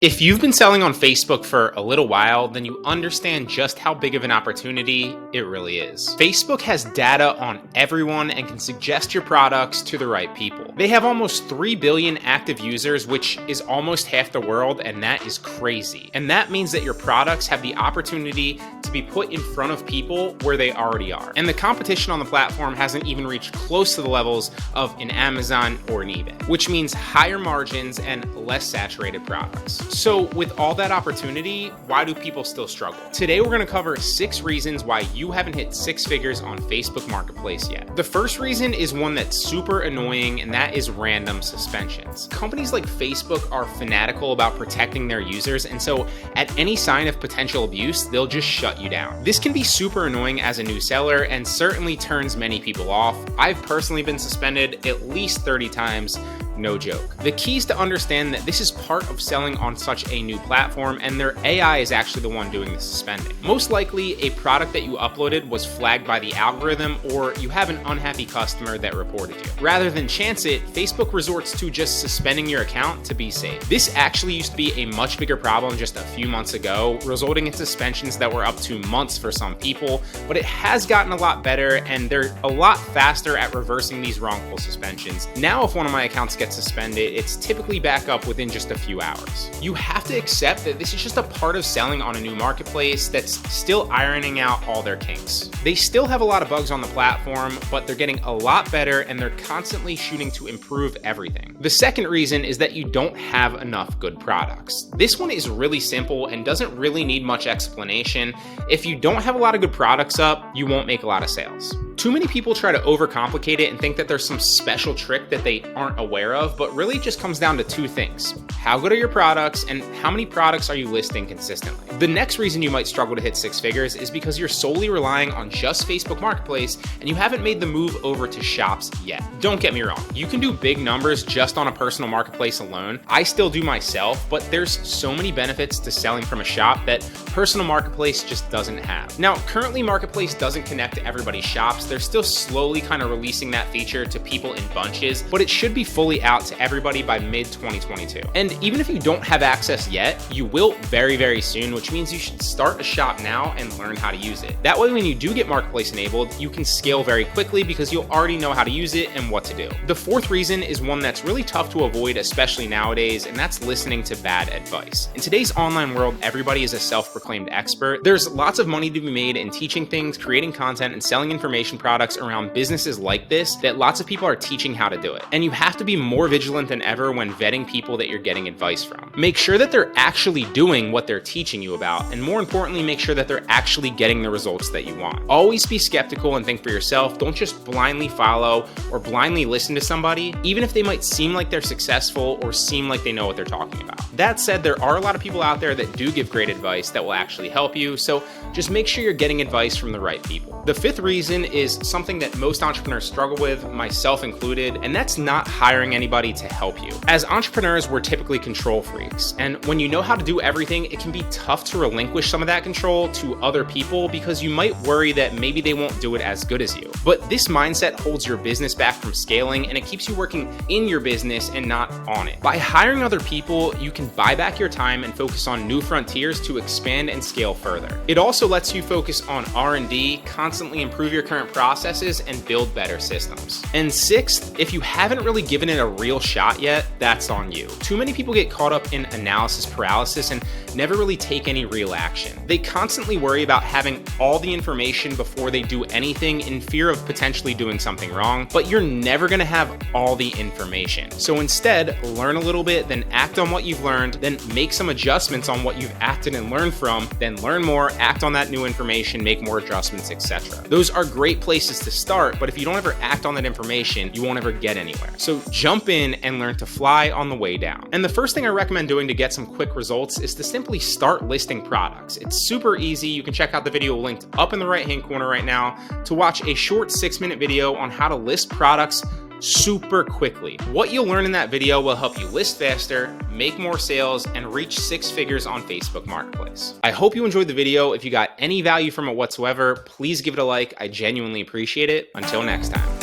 If you've been selling on Facebook for a little while, then you understand just how big of an opportunity it really is. Facebook has data on everyone and can suggest your products to the right people. They have almost 3 billion active users, which is almost half the world, and that is crazy. And that means that your products have the opportunity to be put in front of people where they already are. And the competition on the platform hasn't even reached close to the levels of an Amazon or an eBay, which means higher margins and less saturated products. So with all that opportunity, why do people still struggle? Today, we're going to cover 6 reasons why you haven't hit 6 figures on Facebook Marketplace yet. The first reason is one that's super annoying, and that is random suspensions. Companies like Facebook are fanatical about protecting their users, and so at any sign of potential abuse, they'll just shut you down. This can be super annoying as a new seller and certainly turns many people off. I've personally been suspended at least 30 times. No joke. The key is to understand that this is part of selling on such a new platform, and their AI is actually the one doing the suspending. Most likely, a product that you uploaded was flagged by the algorithm, or you have an unhappy customer that reported you. Rather than chance it, Facebook resorts to just suspending your account to be safe. This actually used to be a much bigger problem just a few months ago, resulting in suspensions that were up to months for some people, but it has gotten a lot better, and they're a lot faster at reversing these wrongful suspensions. Now, if one of my accounts gets suspended, it's typically back up within just a few hours. You have to accept that this is just a part of selling on a new marketplace that's still ironing out all their kinks. They still have a lot of bugs on the platform, but they're getting a lot better, and they're constantly shooting to improve everything. The second reason is that you don't have enough good products. This one is really simple and doesn't really need much explanation. If you don't have a lot of good products up, you won't make a lot of sales. Too many people try to overcomplicate it and think that there's some special trick that they aren't aware of, but really it just comes down to 2 things. How good are your products, and how many products are you listing consistently? The next reason you might struggle to hit 6 figures is because you're solely relying on just Facebook Marketplace and you haven't made the move over to shops yet. Don't get me wrong, you can do big numbers just on a personal marketplace alone. I still do myself, but there's so many benefits to selling from a shop that personal marketplace just doesn't have. Now, currently Marketplace doesn't connect to everybody's shops. They're still slowly kind of releasing that feature to people in bunches, but it should be fully out to everybody by mid-2022. And even if you don't have access yet, you will very, very soon, which means you should start a shop now and learn how to use it. That way, when you do get Marketplace enabled, you can scale very quickly because you'll already know how to use it and what to do. The fourth reason is one that's really tough to avoid, especially nowadays, and that's listening to bad advice. In today's online world, everybody is a self-proclaimed expert. There's lots of money to be made in teaching things, creating content, and selling information products around businesses like this that lots of people are teaching how to do it. And you have to be more vigilant than ever when vetting people that you're getting advice from. Make sure that they're actually doing what they're teaching you about, and more importantly, make sure that they're actually getting the results that you want. Always be skeptical and think for yourself. Don't just blindly follow or blindly listen to somebody, even if they might seem like they're successful or seem like they know what they're talking about. That said, there are a lot of people out there that do give great advice that will actually help you, so just make sure you're getting advice from the right people. The fifth reason is something that most entrepreneurs struggle with, myself included, and that's not hiring anybody to help you. As entrepreneurs, we're typically control freaks, and when you know how to do everything, it can be tough to relinquish some of that control to other people because you might worry that maybe they won't do it as good as you. But this mindset holds your business back from scaling, and it keeps you working in your business and not on it. By hiring other people, you can buy back your time and focus on new frontiers to expand and scale further. It also lets you focus on R&D, constantly improve your current processes, and build better systems. And sixth, if you haven't really given it a real shot yet, that's on you. Too many people get caught up in analysis paralysis and never really take any real action. They constantly worry about having all the information before they do anything in fear of potentially doing something wrong, but you're never gonna have all the information. So instead, learn a little bit, then act on what you've learned, then make some adjustments on what you've acted and learned from, then learn more, act on that new information, make more adjustments, etc. Those are great places to start, but if you don't ever act on that information, you won't ever get anywhere. So jump in and learn to fly on the way down. And the first thing I recommend doing to get some quick results is to simply start listing products. It's super easy. You can check out the video linked up in the right-hand corner right now to watch a short 6-minute video on how to list products super quickly. What you'll learn in that video will help you list faster, make more sales, and reach 6 figures on Facebook Marketplace. I hope you enjoyed the video. If you got any value from it whatsoever, please give it a like. I genuinely appreciate it. Until next time.